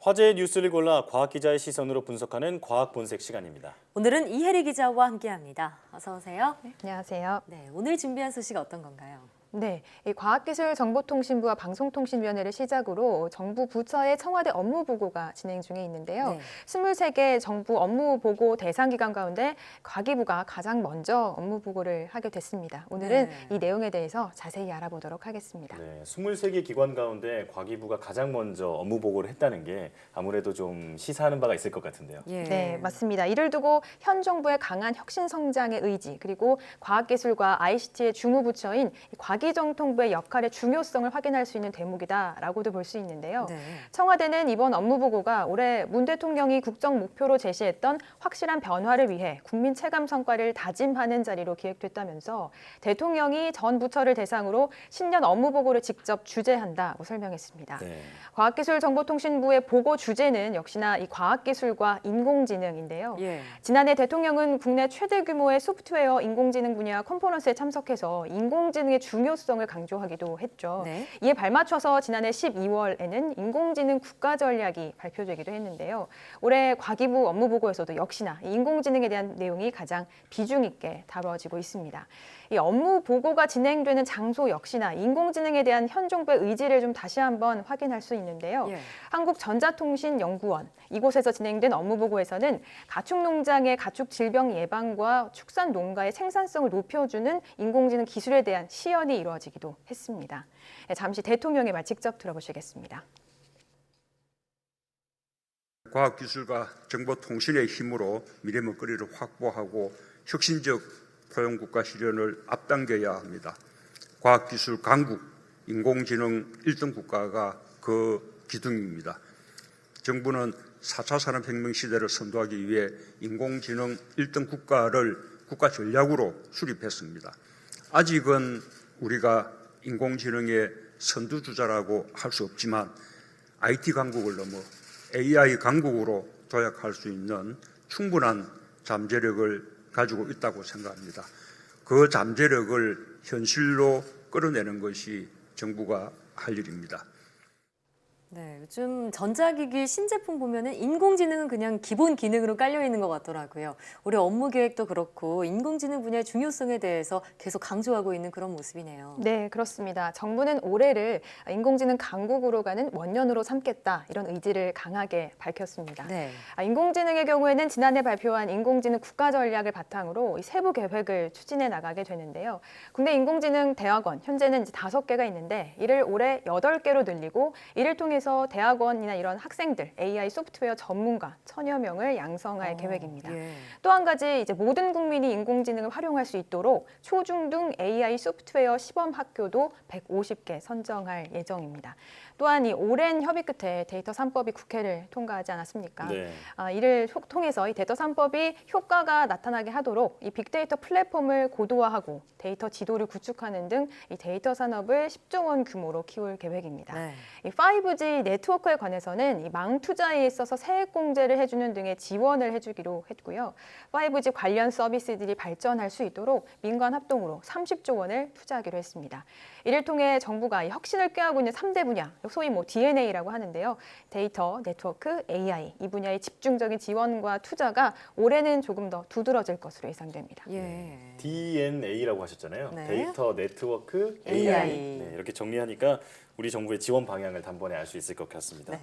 화제의 뉴스를 골라 과학 기자의 시선으로 분석하는 과학 본색 시간입니다. 오늘은 이혜리 기자와 함께합니다. 어서 오세요. 안녕하세요. 네, 오늘 준비한 소식 어떤 건가요? 네, 이 과학기술정보통신부와 방송통신위원회를 시작으로 정부 부처의 청와대 업무 보고가 진행 중에 있는데요. 네. 23개 정부 업무 보고 대상 기관 가운데 과기부가 가장 먼저 업무 보고를 하게 됐습니다. 오늘은 네. 이 내용에 대해서 자세히 알아보도록 하겠습니다. 네, 23개 기관 가운데 과기부가 가장 먼저 업무 보고를 했다는 게 아무래도 좀 시사하는 바가 있을 것 같은데요. 예. 네, 맞습니다. 이를 두고 현 정부의 강한 혁신 성장의 의지, 그리고 과학기술과 ICT의 주무부처인 과기정통부의 역할의 중요성을 확인할 수 있는 대목이다라고도 볼 수 있는데요. 네. 청와대는 이번 업무 보고가 올해 문 대통령이 국정 목표로 제시했던 확실한 변화를 위해 국민 체감 성과를 다짐하는 자리로 기획됐다면서 대통령이 전 부처를 대상으로 신년 업무 보고를 직접 주재한다고 설명했습니다. 네. 과학기술정보통신부의 보고 주제는 역시나 이 과학기술과 인공지능인데요. 예. 지난해 대통령은 국내 최대 규모의 소프트웨어 인공지능 분야 컨퍼런스에 참석해서 인공지능의 중요성을 강조하기도 했죠. 네. 이에 발맞춰서 지난해 12월에는 인공지능 국가전략이 발표되기도 했는데요. 올해 과기부 업무보고에서도 역시나 인공지능에 대한 내용이 가장 비중 있게 다뤄지고 있습니다. 이 업무 보고가 진행되는 장소 역시나 인공지능에 대한 현 정부의 의지를 좀 다시 한번 확인할 수 있는데요. 예. 한국전자통신연구원 이곳에서 진행된 업무 보고에서는 가축 농장의 가축 질병 예방과 축산 농가의 생산성을 높여주는 인공지능 기술에 대한 시연이 이루어지기도 했습니다. 네, 잠시 대통령의 말 직접 들어보시겠습니다. 과학기술과 정보통신의 힘으로 미래 먹거리를 확보하고 혁신적 포용국가 실현을 앞당겨야 합니다. 과학기술 강국, 인공지능 1등 국가가 그 기둥입니다. 정부는 4차 산업혁명 시대를 선도하기 위해 인공지능 1등 국가를 국가 전략으로 수립했습니다. 아직은 우리가 인공지능의 선두주자라고 할 수 없지만 IT 강국을 넘어 AI 강국으로 도약할 수 있는 충분한 잠재력을 가지고 있다고 생각합니다. 그 잠재력을 현실로 끌어내는 것이 정부가 할 일입니다. 네, 요즘 전자기기 신제품 보면은 인공지능은 그냥 기본 기능으로 깔려 있는 것 같더라고요. 올해 업무 계획도 그렇고 인공지능 분야의 중요성에 대해서 계속 강조하고 있는 그런 모습이네요. 네, 그렇습니다. 정부는 올해를 인공지능 강국으로 가는 원년으로 삼겠다 이런 의지를 강하게 밝혔습니다. 네. 인공지능의 경우에는 지난해 발표한 인공지능 국가전략을 바탕으로 이 세부 계획을 추진해 나가게 되는데요. 국내 인공지능 대학원 현재는 이제 5개가 있는데 이를 올해 8개로 늘리고 이를 통해서 대학원이나 이런 학생들, AI 소프트웨어 전문가 1000여 명을 양성할 계획입니다. 예. 또 한 가지 이제 모든 국민이 인공지능을 활용할 수 있도록 초중등 AI 소프트웨어 시범 학교도 150개 선정할 예정입니다. 또한 이 오랜 협의 끝에 데이터 3법이 국회를 통과하지 않았습니까? 네. 이를 통해서 이 데이터 3법이 효과가 나타나게 하도록 이 빅데이터 플랫폼을 고도화하고 데이터 지도를 구축하는 등 이 데이터 산업을 10조 원 규모로 키울 계획입니다. 네. 이 5G 네트워크에 관해서는 이 망 투자에 있어서 세액 공제를 해주는 등의 지원을 해주기로 했고요. 5G 관련 서비스들이 발전할 수 있도록 민간 합동으로 30조 원을 투자하기로 했습니다. 이를 통해 정부가 이 혁신을 꾀하고 있는 3대 분야, 소위 DNA라고 하는데요. 데이터, 네트워크, AI 이 분야의 집중적인 지원과 투자가 올해는 조금 더 두드러질 것으로 예상됩니다. 예. DNA라고 하셨잖아요. 네. 데이터, 네트워크, AI. AI. 네, 이렇게 정리하니까 우리 정부의 지원 방향을 단번에 알 수 있을 것 같습니다. 네.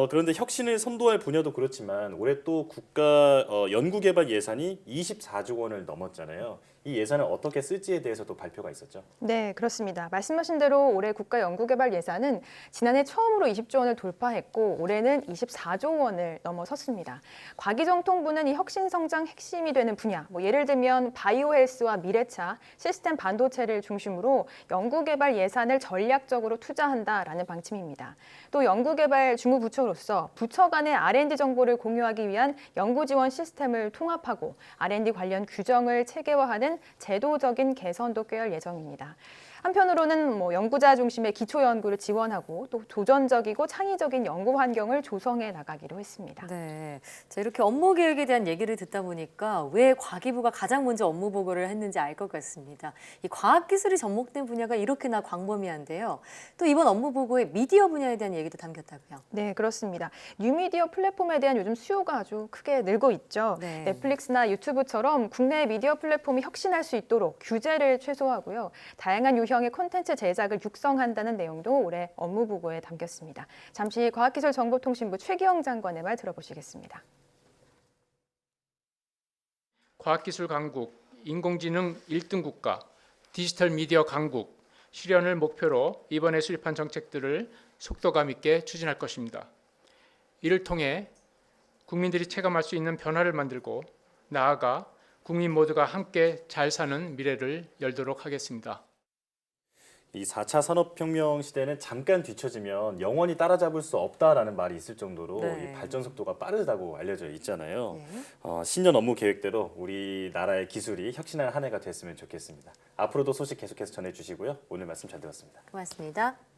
그런데 혁신을 선도할 분야도 그렇지만 올해 또 국가 연구개발 예산이 24조 원을 넘었잖아요. 이 예산을 어떻게 쓸지에 대해서도 발표가 있었죠. 네, 그렇습니다. 말씀하신 대로 올해 국가연구개발 예산은 지난해 처음으로 20조 원을 돌파했고 올해는 24조 원을 넘어섰습니다. 과기정통부는 이 혁신 성장 핵심이 되는 분야, 예를 들면 바이오 헬스와 미래차, 시스템 반도체를 중심으로 연구개발 예산을 전략적으로 투자한다라는 방침입니다. 또 연구개발 주무부처로서 부처 간의 R&D 정보를 공유하기 위한 연구지원 시스템을 통합하고 R&D 관련 규정을 체계화하는 제도적인 개선도 꾀할 예정입니다. 한편으로는 연구자 중심의 기초 연구를 지원하고 또 도전적이고 창의적인 연구 환경을 조성해 나가기로 했습니다. 네. 자, 이렇게 업무 계획에 대한 얘기를 듣다 보니까 왜 과기부가 가장 먼저 업무 보고를 했는지 알 것 같습니다. 이 과학기술이 접목된 분야가 이렇게나 광범위한데요. 또 이번 업무 보고에 미디어 분야에 대한 얘기도 담겼다고요. 네, 그렇습니다. 뉴미디어 플랫폼에 대한 요즘 수요가 아주 크게 늘고 있죠. 네. 넷플릭스나 유튜브처럼 국내 미디어 플랫폼이 혁신할 수 있도록 규제를 최소화하고요. 다양한 유형의 콘텐츠 제작을 육성한다는 내용도 올해 업무 보고에 담겼습니다. 잠시 과학기술정보통신부 최기영 장관의 말 들어보시겠습니다. 과학기술 강국, 인공지능 1등 국가, 디지털 미디어 강국 실현을 목표로 이번에 수립한 정책들을 속도감 있게 추진할 것입니다. 이를 통해 국민들이 체감할 수 있는 변화를 만들고 나아가 국민 모두가 함께 잘 사는 미래를 열도록 하겠습니다. 이 4차 산업혁명 시대는 잠깐 뒤처지면 영원히 따라잡을 수 없다라는 말이 있을 정도로 네. 이 발전 속도가 빠르다고 알려져 있잖아요. 네. 신년 업무 계획대로 우리나라의 기술이 혁신할 한 해가 됐으면 좋겠습니다. 앞으로도 소식 계속해서 전해주시고요. 오늘 말씀 잘 들었습니다. 고맙습니다.